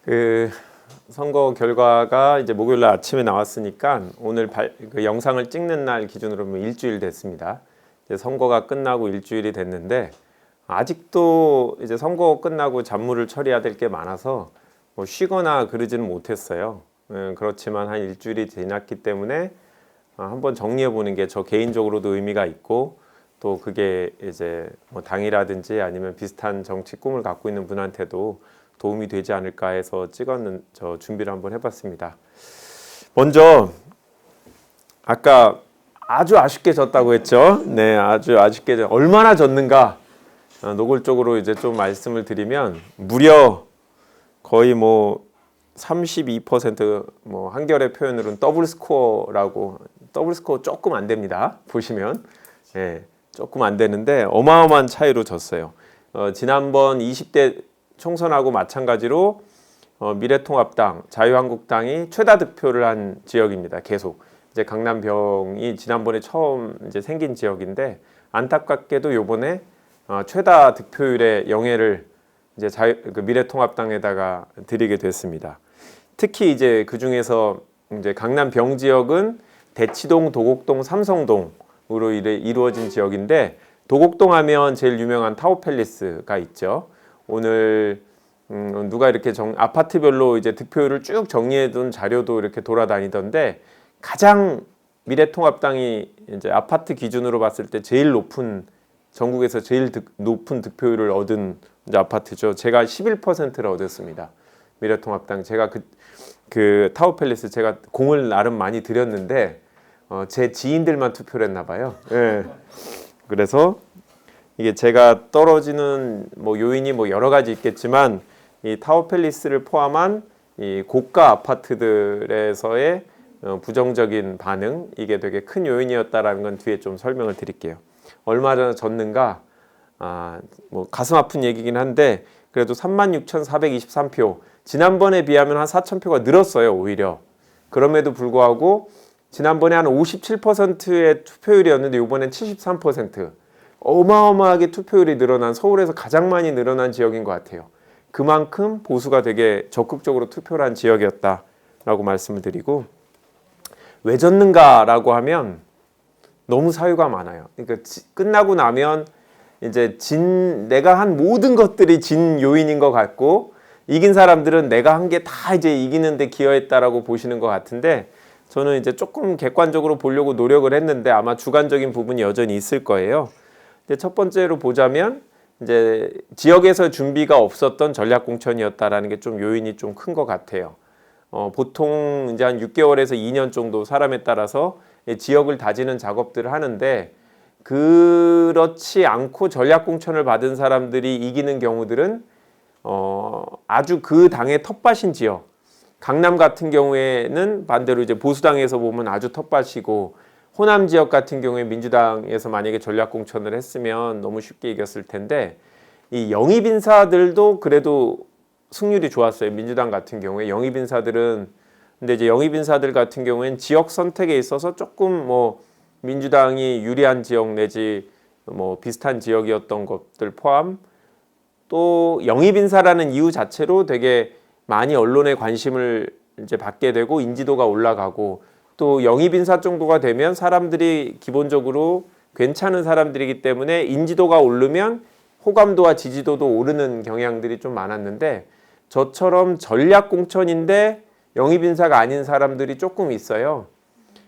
그 선거 결과가 이제 목요일 날 아침에 나왔으니까 오늘 그 영상을 찍는 날 기준으로 보면 일주일 됐습니다. 이제 선거가 끝나고 일주일이 됐는데 아직도 이제 선거 끝나고 잡무를 처리해야 될 게 많아서 뭐 쉬거나 그러지는 못했어요. 그렇지만 한 일주일이 지났기 때문에 한번 정리해 보는 게 저 개인적으로도 의미가 있고 또 그게 이제 뭐 당이라든지 아니면 비슷한 정치 꿈을 갖고 있는 분한테도 도움이 되지 않을까 해서 저 준비를 한번 해봤습니다. 먼저 아까 아주 아쉽게 졌다고 했죠. 네, 아주 아쉽게 얼마나 졌는가 노골적으로 이제 좀 말씀을 드리면 무려 거의 뭐 32%뭐 한겨레 표현으로는 더블 스코어라고 더블 스코어 조금 안 됩니다. 보시면 조금 안 되는데 어마어마한 차이로 졌어요. 지난번 20대 총선하고 마찬가지로 미래통합당, 자유한국당이 최다 득표를 한 지역입니다. 계속 이제 강남병이 지난번에 처음 이제 생긴 지역인데 안타깝게도 요번에 최다 득표율의 영예를 이제 미래통합당에다가 드리게 됐습니다. 특히 이제 그 중에서 이제 강남병 지역은 대치동, 도곡동, 삼성동으로 이루어진 지역인데 도곡동 하면 제일 유명한 타워팰리스가 있죠. 오늘 누가 이렇게 아파트별로 이제 득표율을 쭉 정리해둔 자료도 이렇게 돌아다니던데 가장 미래통합당이 이제 아파트 기준으로 봤을 때 제일 높은 전국에서 제일 높은 득표율을 얻은 이제 아파트죠. 제가 11%를 얻었습니다. 미래통합당 제가 그 타워팰리스 제가 공을 나름 많이 들였는데 제 지인들만 투표를 했나 봐요. 예. 그래서 이게 제가 떨어지는 뭐 요인이 뭐 여러 가지 있겠지만 이 타워팰리스를 포함한 이 고가 아파트들에서의 부정적인 반응 이게 되게 큰 요인이었다라는 건 뒤에 좀 설명을 드릴게요. 얼마나 졌는가 뭐 가슴 아픈 얘기긴 한데 그래도 36,423표 지난번에 비하면 한 4,000표가 늘었어요. 오히려 그럼에도 불구하고 지난번에 한 57%의 투표율이었는데 이번엔 73% 어마어마하게 투표율이 늘어난 서울에서 가장 많이 늘어난 지역인 것 같아요. 그만큼 보수가 되게 적극적으로 투표를 한 지역이었다라고 말씀을 드리고 왜 졌는가라고 하면 너무 사유가 많아요. 그러니까 끝나고 나면 이제 내가 한 모든 것들이 진 요인인 것 같고 이긴 사람들은 내가 한 게 다 이제 이기는데 기여했다라고 보시는 것 같은데 저는 이제 조금 객관적으로 보려고 노력을 했는데 아마 주관적인 부분이 여전히 있을 거예요. 근데 첫 번째로 보자면 이제 지역에서 준비가 없었던 전략 공천이었다라는 게 좀 요인이 좀 큰 것 같아요. 보통 이제 한 6개월에서 2년 정도 사람에 따라서 지역을 다지는 작업들을 하는데 그렇지 않고 전략 공천을 받은 사람들이 이기는 경우들은 아주 그 당의 텃밭인 지역. 강남 같은 경우에는 반대로 이제 보수당에서 보면 아주 텃밭이고 호남 지역 같은 경우에 민주당에서 만약에 전략 공천을 했으면 너무 쉽게 이겼을 텐데 이 영입 인사들도 그래도 승률이 좋았어요. 민주당 같은 경우에 영입 인사들은 근데 이제 영입 인사들 같은 경우에는 지역 선택에 있어서 조금 뭐 민주당이 유리한 지역 내지 뭐 비슷한 지역이었던 것들 포함 또 영입 인사라는 이유 자체로 되게 많이 언론의 관심을 이제 받게 되고 인지도가 올라가고 또 영입 인사 정도가 되면 사람들이 기본적으로 괜찮은 사람들이기 때문에 인지도가 오르면 호감도와 지지도도 오르는 경향들이 좀 많았는데 저처럼 전략 공천인데 영입 인사가 아닌 사람들이 조금 있어요.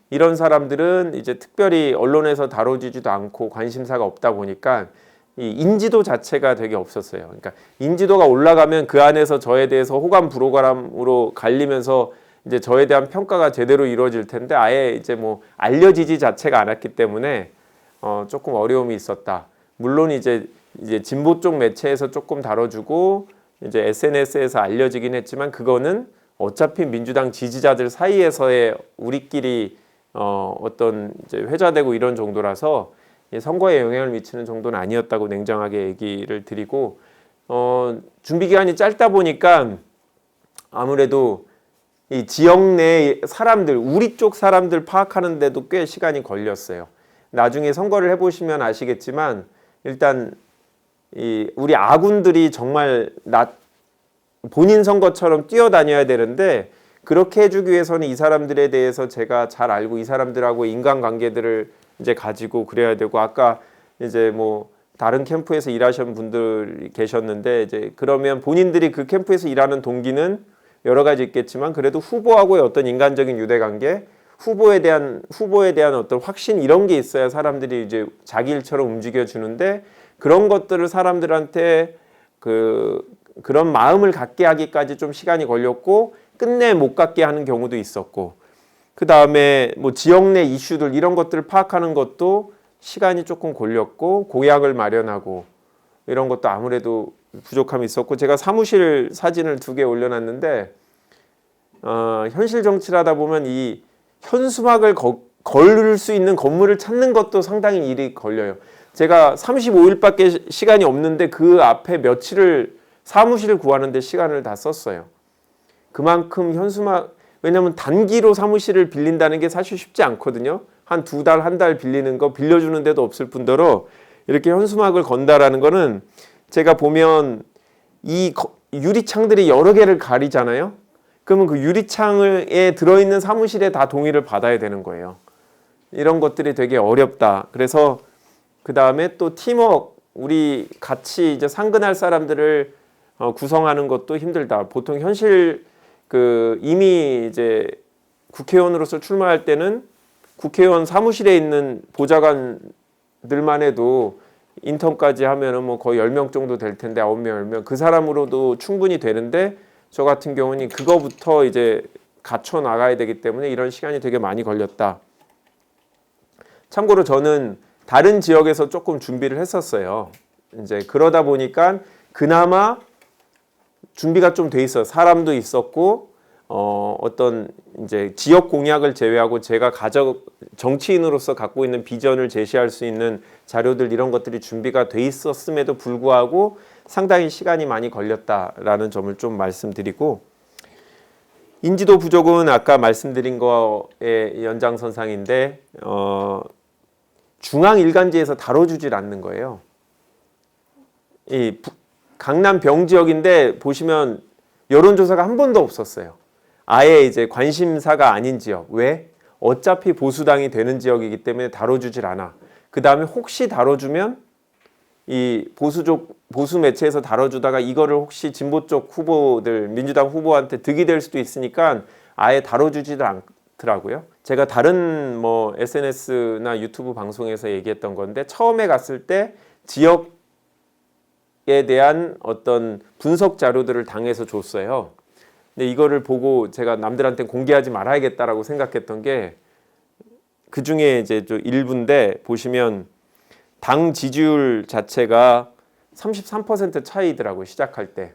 이런 사람들은 이제 특별히 언론에서 다뤄지지도 않고 관심사가 없다 보니까 이 인지도 자체가 되게 없었어요. 그러니까 인지도가 올라가면 그 안에서 저에 대해서 호감 불호감으로 갈리면서 이제 저에 대한 평가가 제대로 이루어질 텐데 아예 이제 뭐 알려지지 자체가 않았기 때문에 조금 어려움이 있었다. 물론 이제 진보 쪽 매체에서 조금 다뤄주고 이제 SNS에서 알려지긴 했지만 그거는 어차피 민주당 지지자들 사이에서의 우리끼리 어떤 이제 회자되고 이런 정도라서 선거에 영향을 미치는 정도는 아니었다고 냉정하게 얘기를 드리고 준비 기간이 짧다 보니까 아무래도 이 지역 내 사람들 우리 쪽 사람들 파악하는 데도 꽤 시간이 걸렸어요. 나중에 선거를 해보시면 아시겠지만 일단 이 우리 아군들이 정말 본인 선거처럼 뛰어다녀야 되는데 그렇게 해주기 위해서는 이 사람들에 대해서 제가 잘 알고 이 사람들하고 인간관계들을 이제 가지고 그래야 되고 아까 이제 뭐 다른 캠프에서 일하시는 분들 계셨는데 이제 그러면 본인들이 그 캠프에서 일하는 동기는 여러 가지 있겠지만 그래도 후보하고의 어떤 인간적인 유대관계, 후보에 대한 어떤 확신 이런 게 있어야 사람들이 이제 자기 일처럼 움직여 주는데 그런 것들을 사람들한테 그런 마음을 갖게 하기까지 좀 시간이 걸렸고 끝내 못 갖게 하는 경우도 있었고 그 다음에 뭐 지역 내 이슈들 이런 것들을 파악하는 것도 시간이 조금 걸렸고 공약을 마련하고 이런 것도 아무래도 부족함이 있었고 제가 사무실 사진을 2개 올려놨는데 현실 정치를 하다 보면 이 현수막을 걸을 수 있는 건물을 찾는 것도 상당히 일이 걸려요. 제가 35일밖에 시간이 없는데 그 앞에 며칠을 사무실을 구하는데 시간을 다 썼어요. 그만큼 현수막 왜냐하면 단기로 사무실을 빌린다는 게 사실 쉽지 않거든요. 한 2달, 1달 빌리는 거 빌려주는 데도 없을 뿐더러 이렇게 현수막을 건다라는 거는 제가 보면 이 유리창들이 여러 개를 가리잖아요. 그러면 그 유리창에 들어있는 사무실에 다 동의를 받아야 되는 거예요. 이런 것들이 되게 어렵다. 그래서 그 다음에 또 팀워크, 우리 같이 이제 상근할 사람들을 구성하는 것도 힘들다. 보통 현실 이미 이제 국회의원으로서 출마할 때는 국회의원 사무실에 있는 보좌관들만 해도 인턴까지 하면은 뭐 거의 10명 정도 될 텐데 9명, 10명 그 사람으로도 충분히 되는데 저 같은 경우는 그거부터 이제 갖춰 나가야 되기 때문에 이런 시간이 되게 많이 걸렸다. 참고로 저는 다른 지역에서 조금 준비를 했었어요. 이제 그러다 보니까 그나마 준비가 좀 돼 있어요. 사람도 있었고 어떤 이제 지역 공약을 제외하고 제가 정치인으로서 갖고 있는 비전을 제시할 수 있는 자료들 이런 것들이 준비가 돼 있었음에도 불구하고 상당히 시간이 많이 걸렸다라는 점을 좀 말씀드리고 인지도 부족은 아까 말씀드린 거의 연장선상인데 중앙 일간지에서 다뤄주질 않는 거예요. 이 강남 병 지역인데 보시면 여론조사가 한 번도 없었어요. 아예 이제 관심사가 아닌 지역. 왜? 어차피 보수당이 되는 지역이기 때문에 다뤄주질 않아. 그 다음에 혹시 다뤄주면 이 보수 매체에서 다뤄주다가 이거를 혹시 진보 쪽 후보들, 민주당 후보한테 득이 될 수도 있으니까 아예 다뤄주지도 않더라고요. 제가 다른 뭐 SNS나 유튜브 방송에서 얘기했던 건데 처음에 갔을 때 지역에 대한 어떤 분석 자료들을 당에서 줬어요. 근데 이거를 보고 제가 남들한테 공개하지 말아야겠다라고 생각했던 게 그 중에 이제 좀 일부인데 보시면 당 지지율 자체가 33% 차이더라고요. 시작할 때.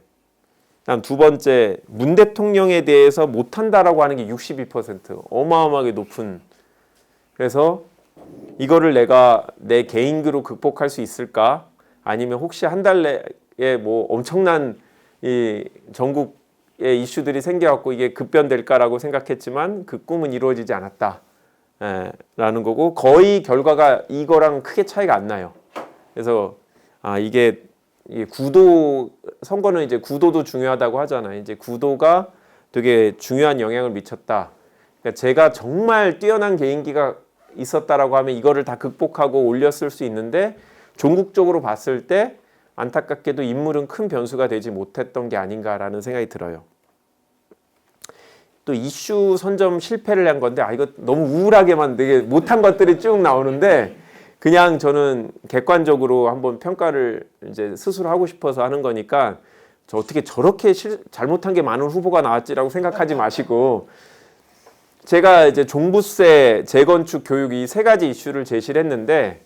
다음 두 번째 문 대통령에 대해서 못한다라고 하는 게 62%. 어마어마하게 높은. 그래서 이거를 내가 내 개인기로 극복할 수 있을까? 아니면 혹시 한 달 내에 뭐 엄청난 이 전국의 이슈들이 생겨갖고 이게 급변될까라고 생각했지만 그 꿈은 이루어지지 않았다. 라는 거고 거의 결과가 이거랑 크게 차이가 안 나요. 그래서 이게 구도 선거는 이제 구도도 중요하다고 하잖아요. 이제 구도가 되게 중요한 영향을 미쳤다. 그러니까 제가 정말 뛰어난 개인기가 있었다라고 하면 이거를 다 극복하고 올렸을 수 있는데 종국적으로 봤을 때 안타깝게도 인물은 큰 변수가 되지 못했던 게 아닌가라는 생각이 들어요. 또 이슈 선점 실패를 한 건데 이거 너무 우울하게만 되게 못한 것들이 쭉 나오는데 그냥 저는 객관적으로 한번 평가를 이제 스스로 하고 싶어서 하는 거니까 저 어떻게 저렇게 잘못한 게 많은 후보가 나왔지라고 생각하지 마시고 제가 이제 종부세, 재건축, 교육 이 세 가지 이슈를 제시를 했는데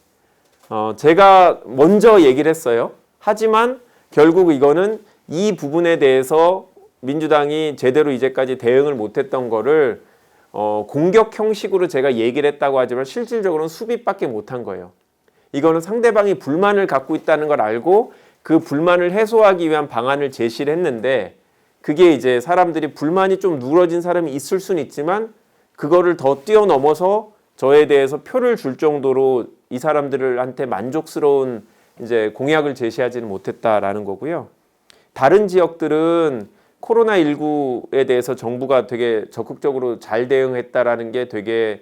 제가 먼저 얘기를 했어요. 하지만 결국 이거는 이 부분에 대해서 민주당이 제대로 이제까지 대응을 못했던 거를 공격 형식으로 제가 얘기를 했다고 하지만 실질적으로는 수비밖에 못한 거예요. 이거는 상대방이 불만을 갖고 있다는 걸 알고 그 불만을 해소하기 위한 방안을 제시를 했는데 그게 이제 사람들이 불만이 좀 누그러진 사람이 있을 수는 있지만 그거를 더 뛰어넘어서 저에 대해서 표를 줄 정도로 이 사람들한테 만족스러운 이제 공약을 제시하지는 못했다라는 거고요. 다른 지역들은 코로나19에 대해서 정부가 되게 적극적으로 잘 대응했다라는 게 되게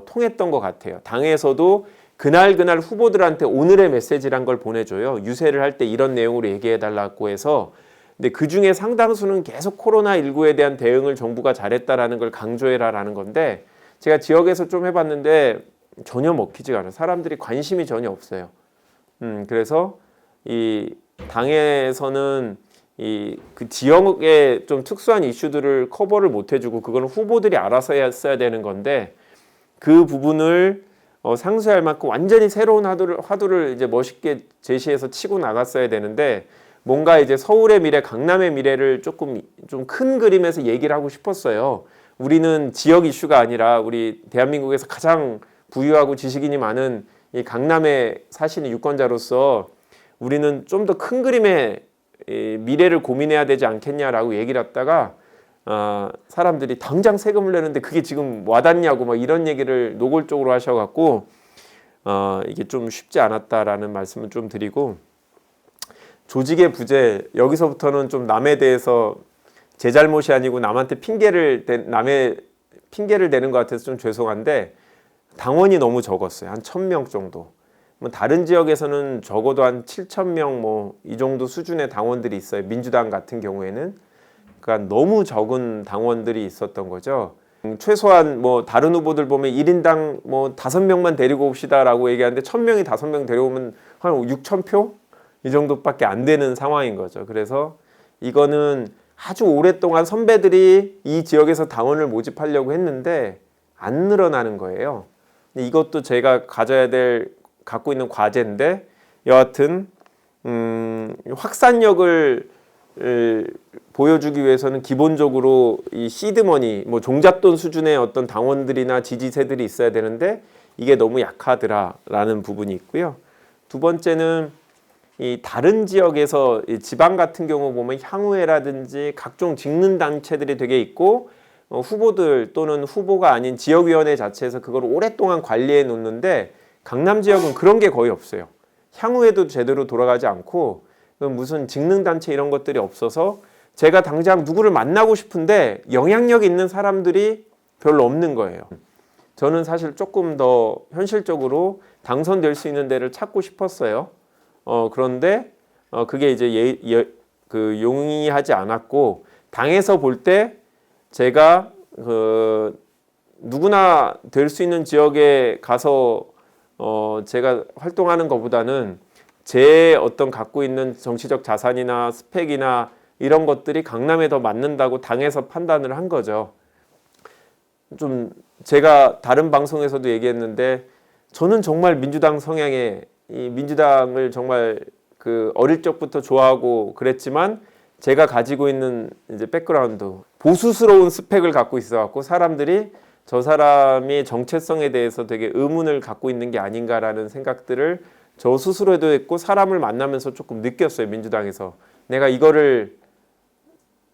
통했던 것 같아요. 당에서도 그날 후보들한테 오늘의 메시지란 걸 보내줘요. 유세를 할 때 이런 내용으로 얘기해달라고 해서. 근데 그 중에 상당수는 계속 코로나19에 대한 대응을 정부가 잘했다라는 걸 강조해라라는 건데, 제가 지역에서 좀 해봤는데 전혀 먹히지가 않아요. 사람들이 관심이 전혀 없어요. 그래서 이 당에서는 그 지역의 좀 특수한 이슈들을 커버를 못 해주고, 그거는 후보들이 알아서 했어야 되는 건데, 그 부분을 상쇄할 만큼 완전히 새로운 화두를 이제 멋있게 제시해서 치고 나갔어야 되는데, 뭔가 이제 서울의 미래, 강남의 미래를 조금 좀 큰 그림에서 얘기를 하고 싶었어요. 우리는 지역 이슈가 아니라 우리 대한민국에서 가장 부유하고 지식인이 많은 이 강남에 사시는 유권자로서 우리는 좀 더 큰 그림의 미래를 고민해야 되지 않겠냐라고 얘기를 했다가, 사람들이 당장 세금을 내는데 그게 지금 와닿냐고 막 이런 얘기를 노골적으로 하셔갖고, 이게 좀 쉽지 않았다라는 말씀을 좀 드리고, 조직의 부재, 여기서부터는 좀 남에 대해서 제 잘못이 아니고 남한테 남의 핑계를 대는 것 같아서 좀 죄송한데, 당원이 너무 적었어요. 한 1,000명 정도. 뭐 다른 지역에서는 적어도 한 7,000명 뭐 이 정도 수준의 당원들이 있어요. 민주당 같은 경우에는. 그러니까 너무 적은 당원들이 있었던 거죠. 최소한 뭐 다른 후보들 보면 1인당 뭐 5명만 데리고 옵시다라고 얘기하는데, 1,000명이 5명 데려오면 한 6,000표? 이 정도밖에 안 되는 상황인 거죠. 그래서 이거는 아주 오랫동안 선배들이 이 지역에서 당원을 모집하려고 했는데 안 늘어나는 거예요. 이것도 제가 갖고 있는 과제인데, 여하튼 확산력을 보여주기 위해서는 기본적으로 이 시드머니, 뭐 종잣돈 수준의 어떤 당원들이나 지지세들이 있어야 되는데 이게 너무 약하더라라는 부분이 있고요. 두 번째는 이 다른 지역에서 이 지방 같은 경우 보면 향후회라든지 각종 직능 단체들이 되게 있고, 후보들 또는 후보가 아닌 지역위원회 자체에서 그걸 오랫동안 관리해 놓는데, 강남 지역은 그런 게 거의 없어요. 향후회도 제대로 돌아가지 않고, 무슨 직능 단체 이런 것들이 없어서 제가 당장 누구를 만나고 싶은데 영향력 있는 사람들이 별로 없는 거예요. 저는 사실 조금 더 현실적으로 당선될 수 있는 데를 찾고 싶었어요. 그런데 그게 이제 용이하지 않았고, 당에서 볼 때 제가 누구나 될 수 있는 지역에 가서 제가 활동하는 것보다는 제 어떤 갖고 있는 정치적 자산이나 스펙이나 이런 것들이 강남에 더 맞는다고 당에서 판단을 한 거죠. 좀 제가 다른 방송에서도 얘기했는데, 저는 정말 민주당 성향에, 이 민주당을 정말 그 어릴 적부터 좋아하고 그랬지만, 제가 가지고 있는 이제 백그라운드, 보수스러운 스펙을 갖고 있어갖고 사람들이 저 사람이 정체성에 대해서 되게 의문을 갖고 있는 게 아닌가라는 생각들을 저 스스로도 했고, 사람을 만나면서 조금 느꼈어요. 민주당에서 내가 이거를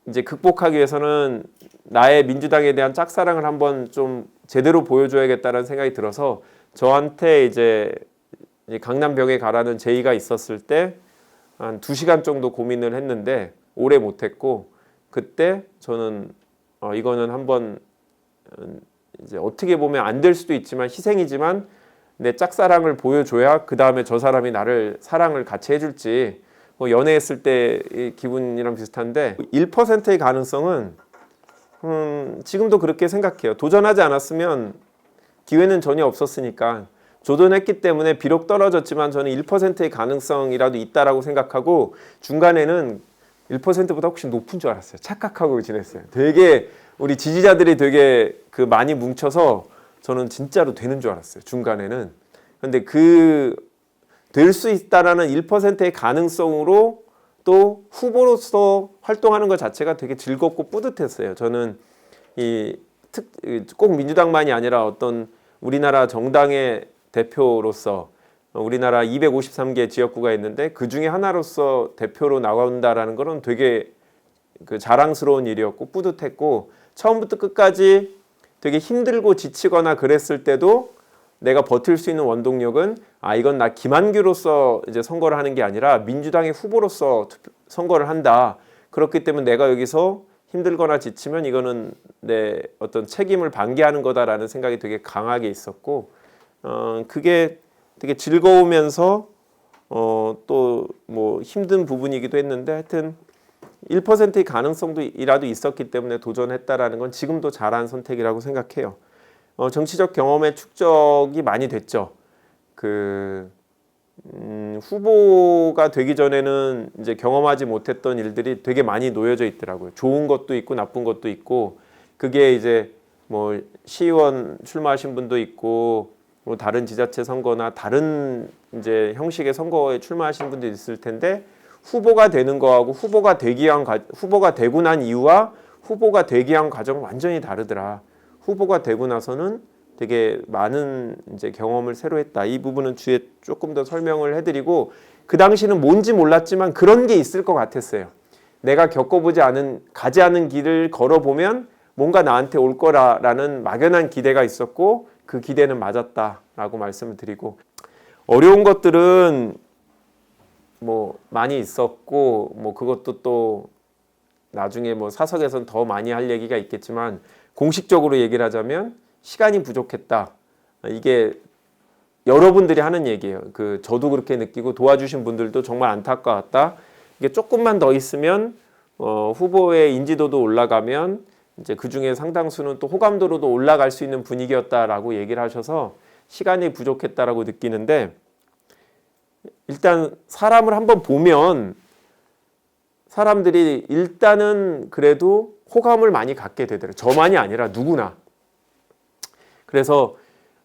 이제 극복하기 위해서는 나의 민주당에 대한 짝사랑을 한번 좀 제대로 보여줘야겠다는 생각이 들어서, 저한테 이제 강남병에 가라는 제의가 있었을 때 한 2시간 정도 고민을 했는데 오래 못했고, 그때 저는 이거는 한번 이제 어떻게 보면 안 될 수도 있지만 희생이지만 내 짝사랑을 보여줘야 그 다음에 저 사람이 나를 사랑을 같이 해줄지, 뭐 연애했을 때 기분이랑 비슷한데 1%의 가능성은 지금도 그렇게 생각해요. 도전하지 않았으면 기회는 전혀 없었으니까, 도전했기 때문에 비록 떨어졌지만 저는 1%의 가능성이라도 있다라고 생각하고, 중간에는 1%보다 훨씬 높은 줄 알았어요. 착각하고 지냈어요. 되게 우리 지지자들이 되게 많이 뭉쳐서 저는 진짜로 되는 줄 알았어요. 중간에는. 근데 될 수 있다라는 1%의 가능성으로 또 후보로서 활동하는 것 자체가 되게 즐겁고 뿌듯했어요. 저는 꼭 민주당만이 아니라 어떤 우리나라 정당의 대표로서, 우리나라 253개 지역구가 있는데 그 중에 하나로서 대표로 나온다라는 거는 되게 자랑스러운 일이었고 뿌듯했고, 처음부터 끝까지 되게 힘들고 지치거나 그랬을 때도 내가 버틸 수 있는 원동력은, 이건 나 김한규로서 이제 선거를 하는 게 아니라 민주당의 후보로서 선거를 한다. 그렇기 때문에 내가 여기서 힘들거나 지치면 이거는 내 어떤 책임을 방기하는 거다라는 생각이 되게 강하게 있었고, 그게 되게 즐거우면서 또 뭐 힘든 부분이기도 했는데, 하여튼 1%의 가능성도 이라도 있었기 때문에 도전했다라는 건 지금도 잘한 선택이라고 생각해요. 정치적 경험의 축적이 많이 됐죠. 후보가 되기 전에는 이제 경험하지 못했던 일들이 되게 많이 놓여져 있더라고요. 좋은 것도 있고 나쁜 것도 있고, 그게 이제 뭐 시의원 출마하신 분도 있고, 뭐 다른 지자체 선거나 다른 이제 형식의 선거에 출마하신 분도 있을 텐데, 후보가 되는 거하고 후보가 되고 난 이유와 후보가 되기 위한 과정은 완전히 다르더라. 후보가 되고 나서는 되게 많은 이제 경험을 새로 했다. 이 부분은 뒤에 조금 더 설명을 해드리고, 그 당시는 뭔지 몰랐지만 그런 게 있을 것 같았어요. 내가 가지 않은 길을 걸어보면 뭔가 나한테 올 거라는 막연한 기대가 있었고, 그 기대는 맞았다라고 말씀을 드리고, 어려운 것들은 뭐 많이 있었고, 뭐 그것도 또 나중에 뭐 사석에서는 더 많이 할 얘기가 있겠지만, 공식적으로 얘기를 하자면 시간이 부족했다. 이게 여러분들이 하는 얘기예요. 저도 그렇게 느끼고 도와주신 분들도 정말 안타까웠다. 이게 조금만 더 있으면 후보의 인지도도 올라가면 이제 그 중에 상당수는 또 호감도로도 올라갈 수 있는 분위기였다라고 얘기를 하셔서 시간이 부족했다라고 느끼는데, 일단 사람을 한번 보면 사람들이 일단은 그래도 호감을 많이 갖게 되더라고요. 저만이 아니라 누구나. 그래서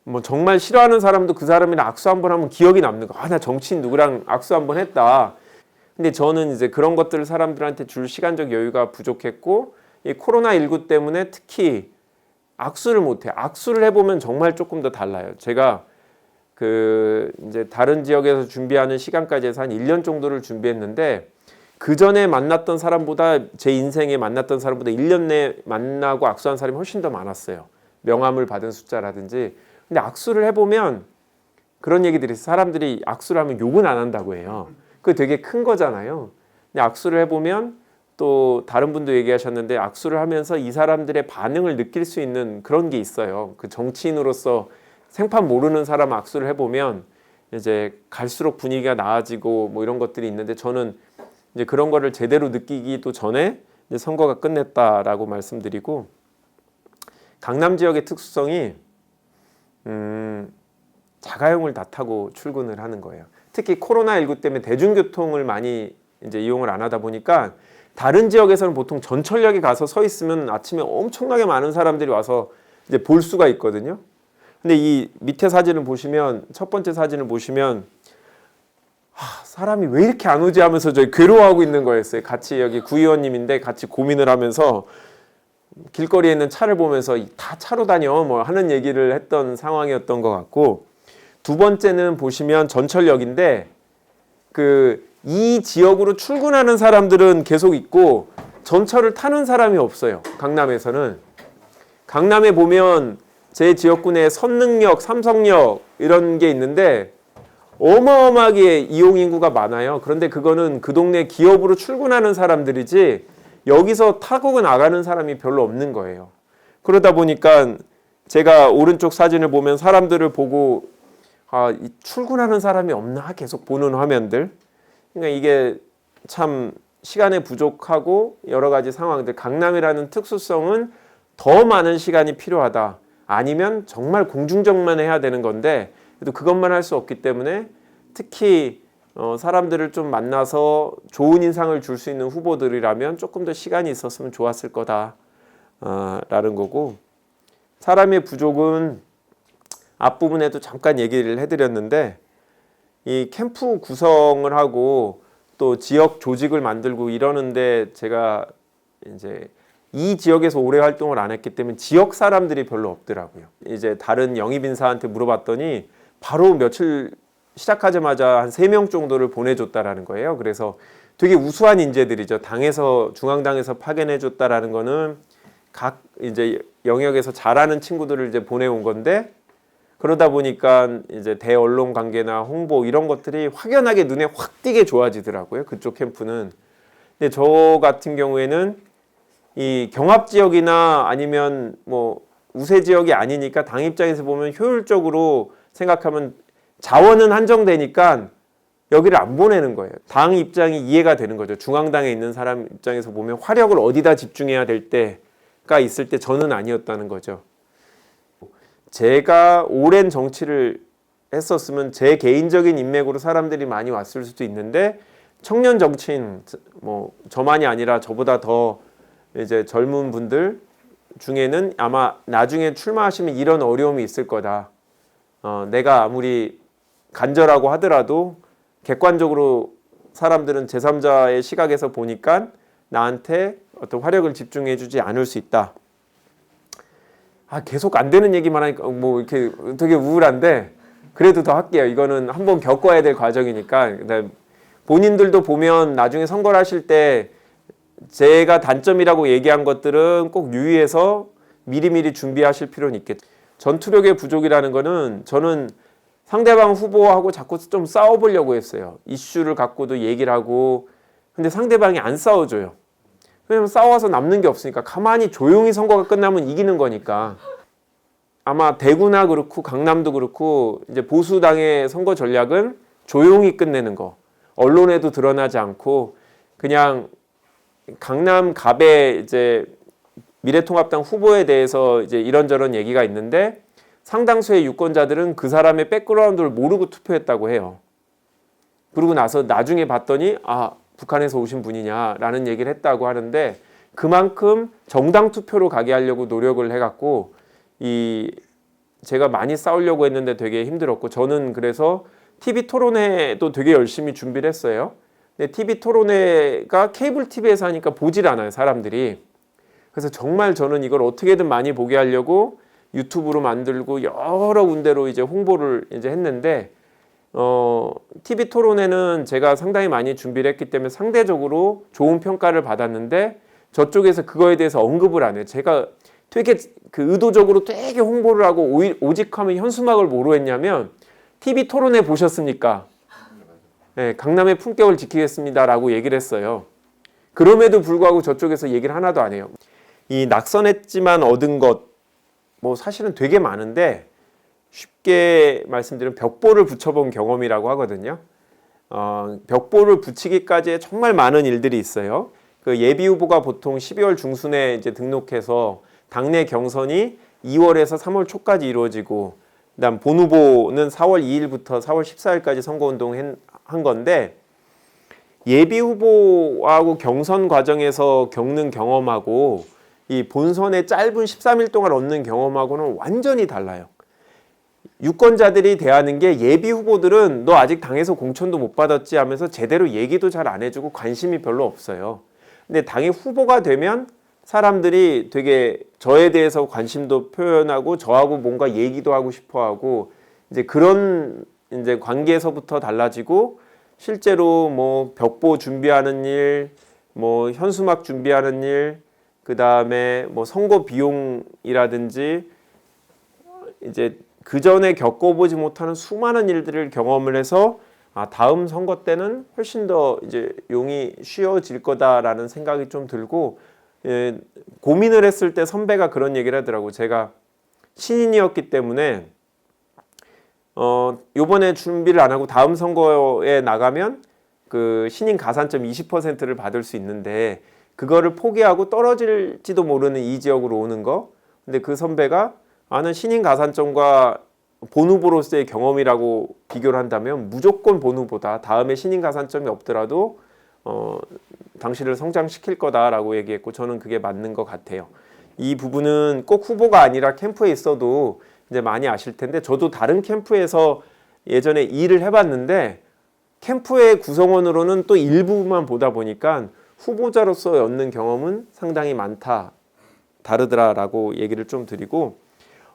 뭐 정말 싫어하는 사람도 그 사람이랑 악수 한번 하면 기억이 남는 거. 나 정치인 누구랑 악수 한번 했다. 근데 저는 이제 그런 것들을 사람들한테 줄 시간적 여유가 부족했고, 이 코로나19 때문에 특히 악수를 못 해요. 악수를 해보면 정말 조금 더 달라요. 제가 이제 다른 지역에서 준비하는 시간까지 해서 한 1년 정도를 준비했는데, 그 전에 만났던 사람보다, 제 인생에 만났던 사람보다 1년 내에 만나고 악수한 사람이 훨씬 더 많았어요. 명함을 받은 숫자라든지. 근데 악수를 해보면 그런 얘기들이 있어요. 사람들이 악수를 하면 욕은 안 한다고 해요. 그게 되게 큰 거잖아요. 근데 악수를 해보면, 또 다른 분도 얘기하셨는데, 악수를 하면서 이 사람들의 반응을 느낄 수 있는 그런 게 있어요. 그 정치인으로서 생판 모르는 사람 악수를 해보면 이제 갈수록 분위기가 나아지고 뭐 이런 것들이 있는데, 저는 이제 그런 거를 제대로 느끼기도 전에 이제 선거가 끝냈다라고 말씀드리고, 강남 지역의 특수성이 자가용을 다 타고 출근을 하는 거예요. 특히 코로나19 때문에 대중교통을 많이 이제 이용을 안 하다 보니까, 다른 지역에서는 보통 전철역에 가서 서 있으면 아침에 엄청나게 많은 사람들이 와서 이제 볼 수가 있거든요. 근데 이 밑에 사진을 보시면, 첫 번째 사진을 보시면, 사람이 왜 이렇게 안 오지 하면서 저희 괴로워하고 있는 거였어요. 같이 여기 구의원님인데 같이 고민을 하면서 길거리에 있는 차를 보면서 다 차로 다녀 뭐 하는 얘기를 했던 상황이었던 것 같고, 두 번째는 보시면 전철역인데, 이 지역으로 출근하는 사람들은 계속 있고 전철을 타는 사람이 없어요. 강남에서는. 강남에 보면 제 지역군에 선능역, 삼성역 이런 게 있는데 어마어마하게 이용 인구가 많아요. 그런데 그거는 그 동네 기업으로 출근하는 사람들이지 여기서 타고 나가는 사람이 별로 없는 거예요. 그러다 보니까 제가 오른쪽 사진을 보면 사람들을 보고 출근하는 사람이 없나 계속 보는 화면들. 그러니까 이게 참 시간에 부족하고 여러 가지 상황들, 강남이라는 특수성은 더 많은 시간이 필요하다. 아니면 정말 공중전만 해야 되는 건데, 그래도 그것만 할 수 없기 때문에 특히 사람들을 좀 만나서 좋은 인상을 줄 수 있는 후보들이라면 조금 더 시간이 있었으면 좋았을 거다 라는 거고, 사람의 부족은 앞부분에도 잠깐 얘기를 해드렸는데, 이 캠프 구성을 하고 또 지역 조직을 만들고 이러는데, 제가 이제 이 지역에서 오래 활동을 안 했기 때문에 지역 사람들이 별로 없더라고요. 이제 다른 영입 인사한테 물어봤더니 바로 며칠 시작하자마자 한 3명 정도를 보내줬다라는 거예요. 그래서 되게 우수한 인재들이죠. 중앙당에서 파견해줬다라는 거는 각 이제 영역에서 잘하는 친구들을 이제 보내온 건데, 그러다 보니까 이제 대언론 관계나 홍보 이런 것들이 확연하게 눈에 확 띄게 좋아지더라고요. 그쪽 캠프는. 근데 저 같은 경우에는 이 경합 지역이나 아니면 뭐 우세 지역이 아니니까 당 입장에서 보면 효율적으로 생각하면 자원은 한정되니까 여기를 안 보내는 거예요. 당 입장이 이해가 되는 거죠. 중앙당에 있는 사람 입장에서 보면 화력을 어디다 집중해야 될 때가 있을 때 저는 아니었다는 거죠. 제가 오랜 정치를 했었으면 제 개인적인 인맥으로 사람들이 많이 왔을 수도 있는데 청년 정치인 뭐 저만이 아니라 저보다 더 이제 젊은 분들 중에는 아마 나중에 출마하시면 이런 어려움이 있을 거다. 내가 아무리 간절하고 하더라도 객관적으로 사람들은 제3자의 시각에서 보니까 나한테 어떤 화력을 집중해 주지 않을 수 있다. 계속 안 되는 얘기만 하니까 뭐 이렇게 되게 우울한데 그래도 더 할게요. 이거는 한번 겪어야 될 과정이니까. 본인들도 보면 나중에 선거를 하실 때 제가 단점이라고 얘기한 것들은 꼭 유의해서 미리미리 준비하실 필요는 있겠죠. 전투력의 부족이라는 거는 저는 상대방 후보하고 자꾸 좀 싸워보려고 했어요. 이슈를 갖고도 얘기를 하고. 근데 상대방이 안 싸워줘요. 왜냐면 싸워서 남는 게 없으니까. 가만히 조용히 선거가 끝나면 이기는 거니까. 아마 대구나 그렇고 강남도 그렇고 이제 보수당의 선거 전략은 조용히 끝내는 거. 언론에도 드러나지 않고 그냥 강남 갑의 이제 미래통합당 후보에 대해서 이제 이런저런 얘기가 있는데 상당수의 유권자들은 그 사람의 백그라운드를 모르고 투표했다고 해요. 그러고 나서 나중에 봤더니 북한에서 오신 분이냐라는 얘기를 했다고 하는데 그만큼 정당 투표로 가게 하려고 노력을 해갖고 제가 많이 싸우려고 했는데 되게 힘들었고 저는 그래서 TV 토론회도 되게 열심히 준비를 했어요. 근데 TV 토론회가 케이블 TV에서 하니까 보질 않아요, 사람들이. 그래서 정말 저는 이걸 어떻게든 많이 보게 하려고 유튜브로 만들고 여러 군데로 이제 홍보를 이제 했는데 TV 토론회는 제가 상당히 많이 준비를 했기 때문에 상대적으로 좋은 평가를 받았는데 저쪽에서 그거에 대해서 언급을 안 해요. 제가 되게 그 의도적으로 되게 홍보를 하고 오직 하면 현수막을 뭐로 했냐면 TV 토론회 보셨습니까? 네, 강남의 품격을 지키겠습니다라고 얘기를 했어요. 그럼에도 불구하고 저쪽에서 얘기를 하나도 안 해요. 이 낙선했지만 얻은 것 뭐 사실은 되게 많은데 쉽게 말씀드리면 벽보를 붙여본 경험이라고 하거든요. 벽보를 붙이기까지의 정말 많은 일들이 있어요. 그 예비 후보가 보통 12월 중순에 이제 등록해서 당내 경선이 2월에서 3월 초까지 이루어지고 그다음 본 후보는 4월 2일부터 4월 14일까지 선거운동을 한 건데 예비 후보하고 경선 과정에서 겪는 경험하고 이 본선의 짧은 13일 동안 얻는 경험하고는 완전히 달라요. 유권자들이 대하는 게 예비 후보들은 너 아직 당에서 공천도 못 받았지 하면서 제대로 얘기도 잘 안 해주고 관심이 별로 없어요. 근데 당의 후보가 되면 사람들이 되게 저에 대해서 관심도 표현하고 저하고 뭔가 얘기도 하고 싶어하고 이제 그런 이제 관계에서부터 달라지고 실제로 뭐 벽보 준비하는 일, 뭐 현수막 준비하는 일, 그 다음에 뭐 선거 비용이라든지 이제 그 전에 겪어보지 못하는 수많은 일들을 경험을 해서 다음 선거 때는 훨씬 더 이제 용이 쉬워질 거다라는 생각이 좀 들고 고민을 했을 때 선배가 그런 얘기를 하더라고. 제가 신인이었기 때문에 요번에 준비를 안 하고 다음 선거에 나가면 그 신인 가산점 20%를 받을 수 있는데 그거를 포기하고 떨어질지도 모르는 이 지역으로 오는 거. 근데 그 선배가 나는 신인 가산점과 본 후보로서의 경험이라고 비교를 한다면 무조건 본 후보다. 다음에 신인 가산점이 없더라도 당신을 성장시킬 거다라고 얘기했고 저는 그게 맞는 것 같아요. 이 부분은 꼭 후보가 아니라 캠프에 있어도 이제 많이 아실 텐데 저도 다른 캠프에서 예전에 일을 해봤는데 캠프의 구성원으로는 또 일부만 보다 보니까 후보자로서 얻는 경험은 상당히 다르더라라고 얘기를 좀 드리고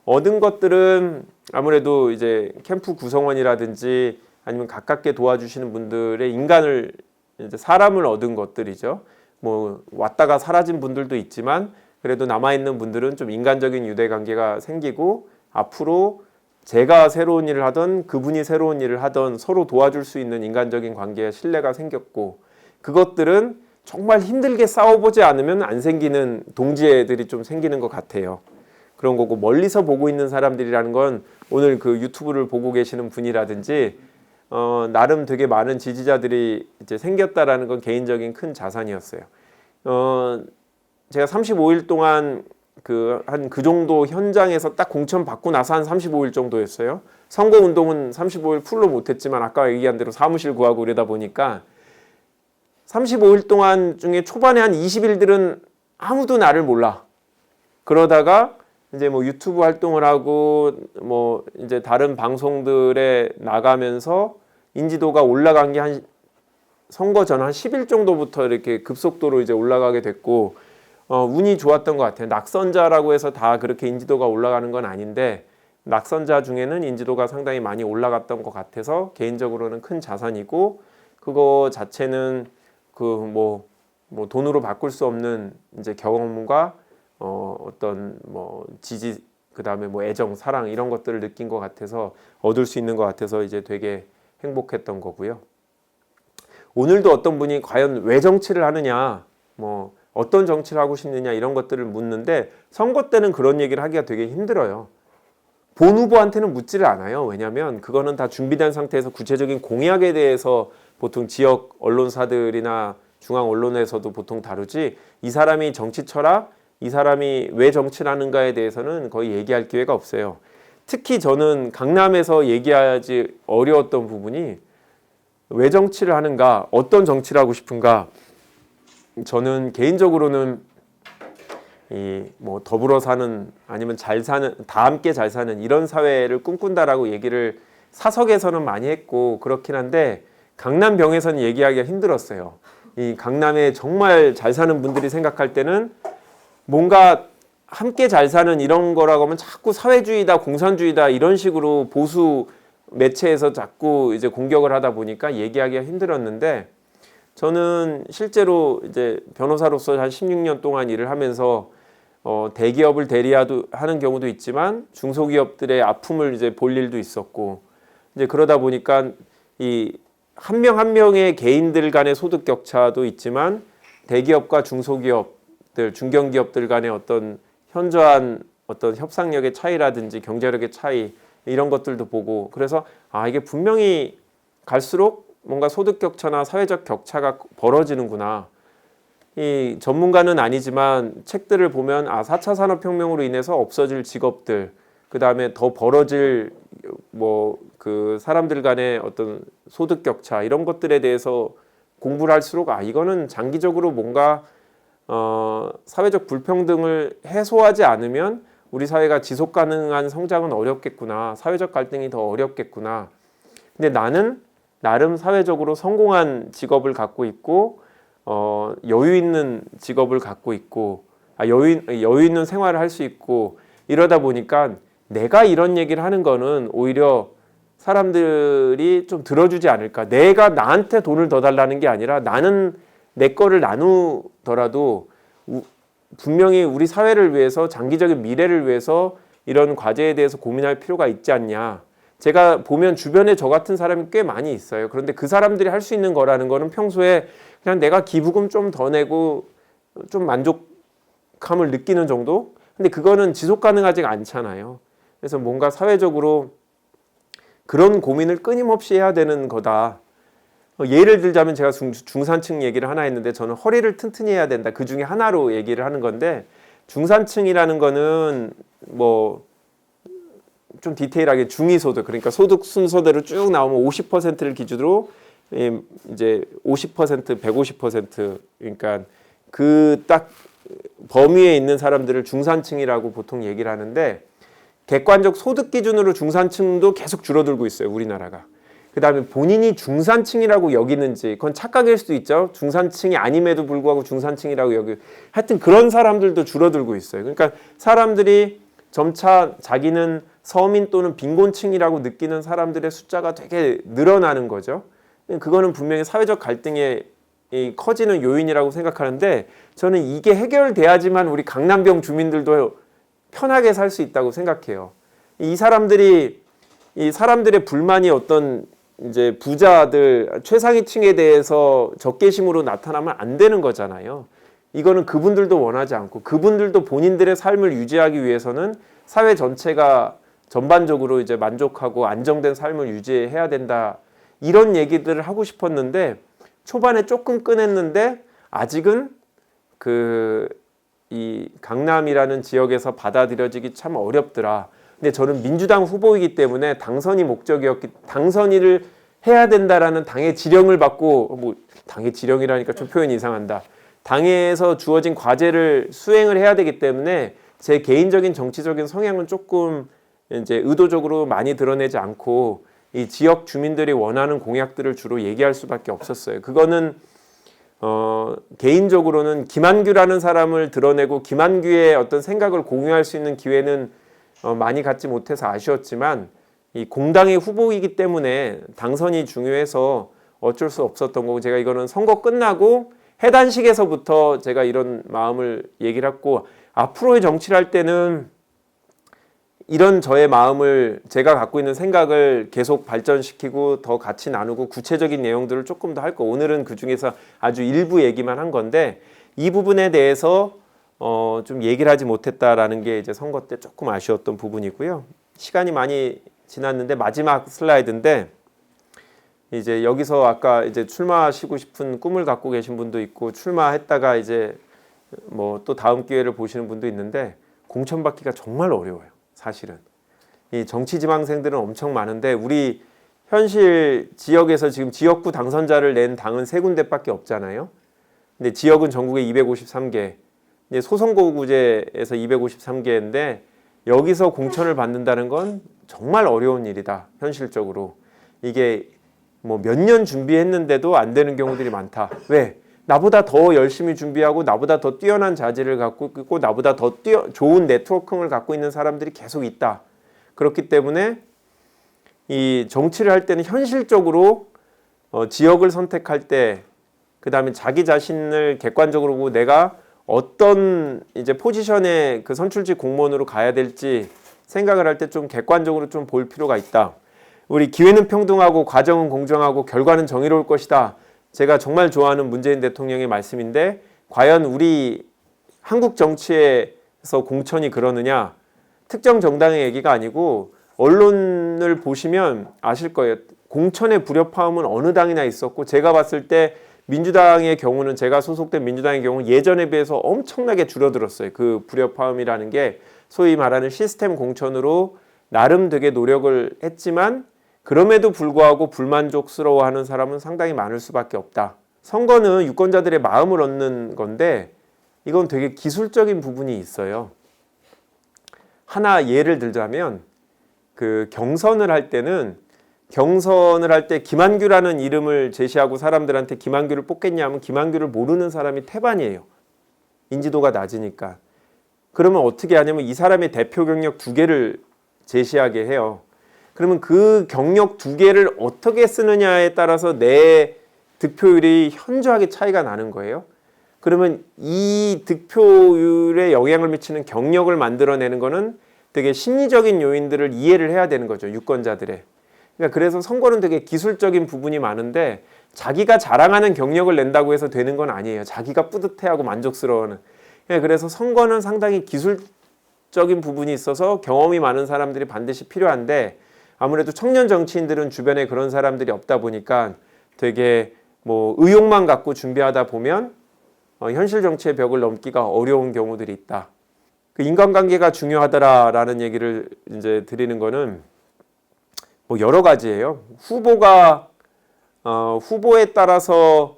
얻은 것들은 아무래도 이제 캠프 구성원이라든지 아니면 가깝게 도와주시는 분들의 인간을 이제 사람을 얻은 것들이죠. 뭐 왔다가 사라진 분들도 있지만 그래도 남아있는 분들은 좀 인간적인 유대관계가 생기고 앞으로 제가 새로운 일을 하던 그분이 새로운 일을 하던 서로 도와줄 수 있는 인간적인 관계에 신뢰가 생겼고 그것들은 정말 힘들게 싸워보지 않으면 안 생기는 동지애들이 좀 생기는 것 같아요. 그런 거고, 멀리서 보고 있는 사람들이라는 건 오늘 그 유튜브를 보고 계시는 분이라든지 나름 되게 많은 지지자들이 이제 생겼다라는 건 개인적인 큰 자산이었어요. 제가 35일 동안 그 정도 현장에서 딱 공천 받고 나서 한 35일 정도였어요. 선거 운동은 35일 풀로 못했지만 아까 얘기한 대로 사무실 구하고 이러다 보니까 35일 동안 중에 초반에 한 20일들은 아무도 나를 몰라. 그러다가 이제 뭐 유튜브 활동을 하고 뭐 이제 다른 방송들에 나가면서 인지도가 올라간 게 한 선거 전 한 10일 정도부터 이렇게 급속도로 이제 올라가게 됐고, 운이 좋았던 것 같아요. 낙선자라고 해서 다 그렇게 인지도가 올라가는 건 아닌데, 낙선자 중에는 인지도가 상당히 많이 올라갔던 것 같아서 개인적으로는 큰 자산이고, 그거 자체는 뭐 돈으로 바꿀 수 없는 이제 경험과 어떤 뭐 지지, 그 다음에 뭐 애정, 사랑 이런 것들을 느낀 것 같아서 얻을 수 있는 것 같아서 이제 되게 행복했던 거고요. 오늘도 어떤 분이 과연 왜 정치를 하느냐, 뭐 어떤 정치를 하고 싶느냐 이런 것들을 묻는데, 선거 때는 그런 얘기를 하기가 되게 힘들어요. 본 후보한테는 묻지를 않아요. 왜냐하면 그거는 다 준비된 상태에서 구체적인 공약에 대해서 보통 지역 언론사들이나 중앙 언론에서도 보통 다루지, 이 사람이 정치 철학, 이 사람이 왜 정치를 하는가에 대해서는 거의 얘기할 기회가 없어요. 특히 저는 강남에서 얘기하지 어려웠던 부분이 왜 정치를 하는가, 어떤 정치를 하고 싶은가. 저는 개인적으로는 이 뭐 더불어 사는, 아니면 잘 사는, 다 함께 잘 사는 이런 사회를 꿈꾼다라고 얘기를 사석에서는 많이 했고 그렇긴 한데, 강남병에서는 얘기하기가 힘들었어요. 이 강남에 정말 잘 사는 분들이 생각할 때는 뭔가 함께 잘 사는 이런 거라고 하면 자꾸 사회주의다, 공산주의다 이런 식으로 보수 매체에서 자꾸 이제 공격을 하다 보니까 얘기하기가 힘들었는데, 저는 실제로 이제 변호사로서 한 16년 동안 일을 하면서 대기업을 대리하는 경우도 있지만 중소기업들의 아픔을 이제 볼 일도 있었고, 이제 그러다 보니까 이 한 명 한 명의 개인들 간의 소득 격차도 있지만 대기업과 중소기업들, 중견기업들 간의 어떤 현저한 어떤 협상력의 차이라든지 경제력의 차이 이런 것들도 보고, 그래서 이게 분명히 갈수록 뭔가 소득 격차나 사회적 격차가 벌어지는구나. 이 전문가는 아니지만 책들을 보면 4차 산업혁명으로 인해서 없어질 직업들, 그 다음에 더 벌어질 뭐 그 사람들 간의 어떤 소득 격차 이런 것들에 대해서 공부를 할수록 이거는 장기적으로 뭔가 사회적 불평등을 해소하지 않으면 우리 사회가 지속 가능한 성장은 어렵겠구나. 사회적 갈등이 더 어렵겠구나. 근데 나는 나름 사회적으로 성공한 직업을 갖고 있고 여유 있는 직업을 갖고 있고 여유 있는 생활을 할 수 있고, 이러다 보니까 내가 이런 얘기를 하는 거는 오히려 사람들이 좀 들어주지 않을까. 내가 나한테 돈을 더 달라는 게 아니라 나는 내 거를 나누더라도 분명히 우리 사회를 위해서, 장기적인 미래를 위해서 이런 과제에 대해서 고민할 필요가 있지 않냐. 제가 보면 주변에 저 같은 사람이 꽤 많이 있어요. 그런데 그 사람들이 할 수 있는 거라는 거는 평소에 그냥 내가 기부금 좀 더 내고 좀 만족감을 느끼는 정도? 근데 그거는 지속 가능하지가 않잖아요. 그래서 뭔가 사회적으로 그런 고민을 끊임없이 해야 되는 거다. 예를 들자면 제가 중산층 얘기를 하나 했는데, 저는 허리를 튼튼히 해야 된다. 그 중에 하나로 얘기를 하는 건데, 중산층이라는 거는 뭐 좀 디테일하게 중위소득, 그러니까 소득 순서대로 쭉 나오면 50%를 기준으로 이제 50%, 150%, 그러니까 그 딱 범위에 있는 사람들을 중산층이라고 보통 얘기를 하는데, 객관적 소득 기준으로 중산층도 계속 줄어들고 있어요, 우리나라가. 그 다음에 본인이 중산층이라고 여기는지, 그건 착각일 수도 있죠. 중산층이 아님에도 불구하고 중산층이라고 하여튼 그런 사람들도 줄어들고 있어요. 그러니까 사람들이 점차 자기는 서민 또는 빈곤층이라고 느끼는 사람들의 숫자가 되게 늘어나는 거죠. 그거는 분명히 사회적 갈등의 커지는 요인이라고 생각하는데, 저는 이게 해결돼야지만 우리 강남병 주민들도 편하게 살 수 있다고 생각해요. 이 사람들의 불만이 어떤 이제 부자들 최상위층에 대해서 적개심으로 나타나면 안 되는 거잖아요. 이거는 그분들도 원하지 않고 그분들도 본인들의 삶을 유지하기 위해서는 사회 전체가 전반적으로 이제 만족하고 안정된 삶을 유지해야 된다. 이런 얘기들을 하고 싶었는데 초반에 조금 꺼냈는데 아직은 이 강남이라는 지역에서 받아들여지기 참 어렵더라. 근데 저는 민주당 후보이기 때문에 당선인을 해야 된다라는 당의 지령을 받고 뭐 당의 지령이라니까 좀 표현이 이상한다. 당에서 주어진 과제를 수행을 해야 되기 때문에 제 개인적인 정치적인 성향은 조금 이제 의도적으로 많이 드러내지 않고 이 지역 주민들이 원하는 공약들을 주로 얘기할 수밖에 없었어요. 그거는 개인적으로는 김한규라는 사람을 드러내고 김한규의 어떤 생각을 공유할 수 있는 기회는 많이 갖지 못해서 아쉬웠지만 이 공당의 후보이기 때문에 당선이 중요해서 어쩔 수 없었던 거고 제가 이거는 선거 끝나고 해단식에서부터 제가 이런 마음을 얘기를 했고 앞으로의 정치를 할 때는 이런 저의 마음을 제가 갖고 있는 생각을 계속 발전시키고 더 같이 나누고 구체적인 내용들을 조금 더 할 거. 오늘은 그 중에서 아주 일부 얘기만 한 건데 이 부분에 대해서 좀 얘기를 하지 못했다라는 게 이제 선거 때 조금 아쉬웠던 부분이고요. 시간이 많이 지났는데 마지막 슬라이드인데 이제 여기서 아까 이제 출마하시고 싶은 꿈을 갖고 계신 분도 있고 출마했다가 이제 뭐 또 다음 기회를 보시는 분도 있는데 공천 받기가 정말 어려워요. 사실은 이 정치 지망생들은 엄청 많은데 우리 현실 지역에서 지금 지역구 당선자를 낸 당은 3군데밖에 없잖아요. 근데 지역은 전국에 253개, 이제 소선거구제에서 253개인데 여기서 공천을 받는다는 건 정말 어려운 일이다. 현실적으로 이게 뭐 몇 년 준비했는데도 안 되는 경우들이 많다. 왜? 나보다 더 열심히 준비하고 나보다 더 뛰어난 자질을 갖고 있고 나보다 더 좋은 네트워킹을 갖고 있는 사람들이 계속 있다. 그렇기 때문에 이 정치를 할 때는 현실적으로 지역을 선택할 때 그다음에 자기 자신을 객관적으로 보고 내가 어떤 이제 포지션의 그 선출직 공무원으로 가야 될지 생각을 할 때 좀 객관적으로 좀 볼 필요가 있다. 우리 기회는 평등하고 과정은 공정하고 결과는 정의로울 것이다. 제가 정말 좋아하는 문재인 대통령의 말씀인데 과연 우리 한국 정치에서 공천이 그러느냐? 특정 정당의 얘기가 아니고 언론을 보시면 아실 거예요. 공천의 불협화음은 어느 당이나 있었고 제가 봤을 때 민주당의 경우는 제가 소속된 민주당의 경우는 예전에 비해서 엄청나게 줄어들었어요. 그 불협화음이라는 게 소위 말하는 시스템 공천으로 나름 되게 노력을 했지만 그럼에도 불구하고 불만족스러워하는 사람은 상당히 많을 수밖에 없다. 선거는 유권자들의 마음을 얻는 건데 이건 되게 기술적인 부분이 있어요. 하나 예를 들자면 그 경선을 할 때 김한규라는 이름을 제시하고 사람들한테 김한규를 뽑겠냐면 김한규를 모르는 사람이 태반이에요. 인지도가 낮으니까. 그러면 어떻게 하냐면 이 사람의 대표 경력 2개를 제시하게 해요. 그러면 그 경력 2개를 어떻게 쓰느냐에 따라서 내 득표율이 현저하게 차이가 나는 거예요. 그러면 이 득표율에 영향을 미치는 경력을 만들어내는 거는 되게 심리적인 요인들을 이해를 해야 되는 거죠. 유권자들의. 그러니까 그래서 선거는 되게 기술적인 부분이 많은데 자기가 자랑하는 경력을 낸다고 해서 되는 건 아니에요. 자기가 뿌듯해하고 만족스러워하는. 그래서 선거는 상당히 기술적인 부분이 있어서 경험이 많은 사람들이 반드시 필요한데 아무래도 청년 정치인들은 주변에 그런 사람들이 없다 보니까 되게 뭐 의욕만 갖고 준비하다 보면 현실 정치의 벽을 넘기가 어려운 경우들이 있다. 그 인간관계가 중요하더라라는 얘기를 이제 드리는 거는 뭐 여러 가지예요. 후보에 따라서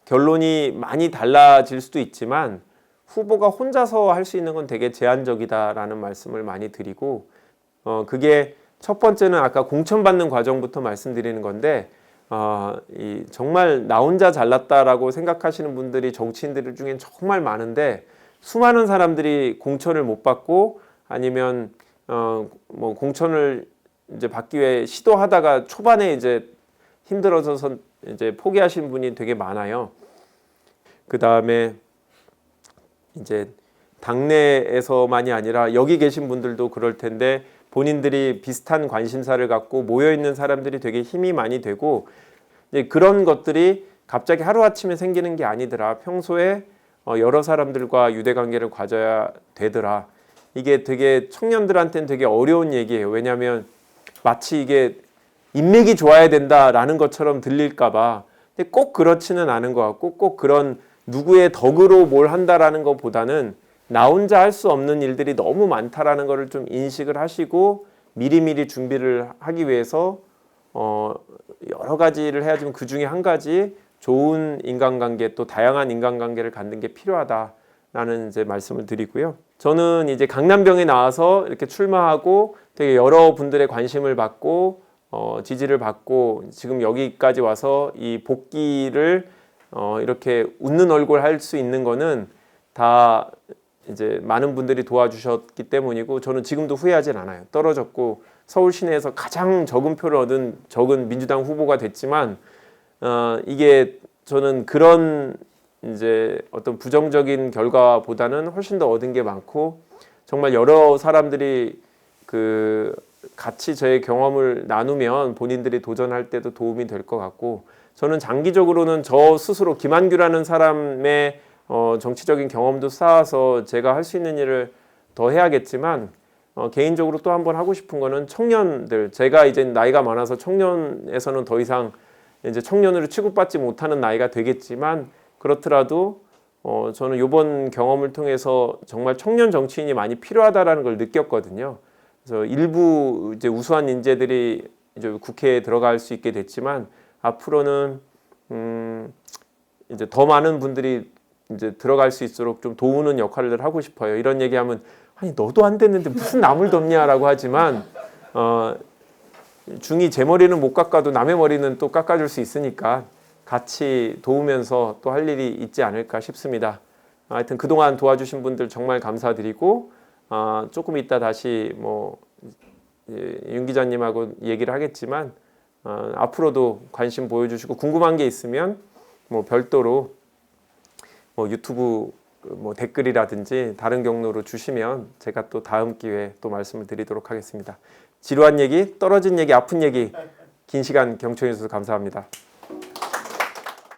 결론이 많이 달라질 수도 있지만 후보가 혼자서 할 수 있는 건 되게 제한적이다라는 말씀을 많이 드리고 그게 첫 번째는 아까 공천받는 과정부터 말씀드리는 건데 정말 나 혼자 잘났다라고 생각하시는 분들이 정치인들 중엔 정말 많은데 수많은 사람들이 공천을 못 받고 아니면 뭐 공천을 이제 받기 위해 시도하다가 초반에 이제 힘들어져서 이제 포기하신 분이 되게 많아요. 그 다음에 이제 당내에서만이 아니라 여기 계신 분들도 그럴 텐데 본인들이 비슷한 관심사를 갖고 모여 있는 사람들이 되게 힘이 많이 되고 이제 그런 것들이 갑자기 하루아침에 생기는 게 아니더라. 평소에 여러 사람들과 유대 관계를 가져야 되더라. 이게 되게 청년들한테는 되게 어려운 얘기예요. 왜냐하면 마치 이게 인맥이 좋아야 된다라는 것처럼 들릴까 봐. 근데 꼭 그렇지는 않은 것 같고 꼭 그런 누구의 덕으로 뭘 한다라는 것보다는 나 혼자 할 수 없는 일들이 너무 많다라는 것을 좀 인식을 하시고 미리미리 준비를 하기 위해서 여러 가지를 해야지만 그 중에 한 가지 좋은 인간관계 또 다양한 인간관계를 갖는 게 필요하다라는 이제 말씀을 드리고요. 저는 이제 강남병에 나와서 이렇게 출마하고 되게 여러 분들의 관심을 받고 지지를 받고 지금 여기까지 와서 이 복귀를 이렇게 웃는 얼굴 할 수 있는 거는 다 이제 많은 분들이 도와주셨기 때문이고 저는 지금도 후회하진 않아요. 떨어졌고 서울 시내에서 가장 적은 표를 얻은 적은 민주당 후보가 됐지만 이게 저는 그런 이제 어떤 부정적인 결과보다는 훨씬 더 얻은 게 많고 정말 여러 사람들이 그 같이 저의 경험을 나누면 본인들이 도전할 때도 도움이 될 것 같고 저는 장기적으로는 저 스스로 김한규라는 사람의 정치적인 경험도 쌓아서 제가 할 수 있는 일을 더 해야겠지만 개인적으로 또 한 번 하고 싶은 거는 청년들 제가 이제 나이가 많아서 청년에서는 더 이상 이제 청년으로 취급받지 못하는 나이가 되겠지만 그렇더라도 저는 이번 경험을 통해서 정말 청년 정치인이 많이 필요하다라는 걸 느꼈거든요. 그래서 일부 이제 우수한 인재들이 이제 국회에 들어갈 수 있게 됐지만 앞으로는 이제 더 많은 분들이 이제 들어갈 수 있도록 좀 도우는 역할을 하고 싶어요. 이런 얘기하면 아니 너도 안 됐는데 무슨 남을 돕냐라고 하지만 중이 제 머리는 못 깎아도 남의 머리는 또 깎아줄 수 있으니까 같이 도우면서 또 할 일이 있지 않을까 싶습니다. 하여튼 그동안 도와주신 분들 정말 감사드리고 조금 이따 다시 윤 기자님하고 얘기를 하겠지만 앞으로도 관심 보여주시고 궁금한 게 있으면 별도로 유튜브 댓글이라든지 다른 경로로 주시면 제가 또 다음 기회에 또 말씀을 드리도록 하겠습니다. 지루한 얘기, 떨어진 얘기, 아픈 얘기 긴 시간 경청해 주셔서 감사합니다.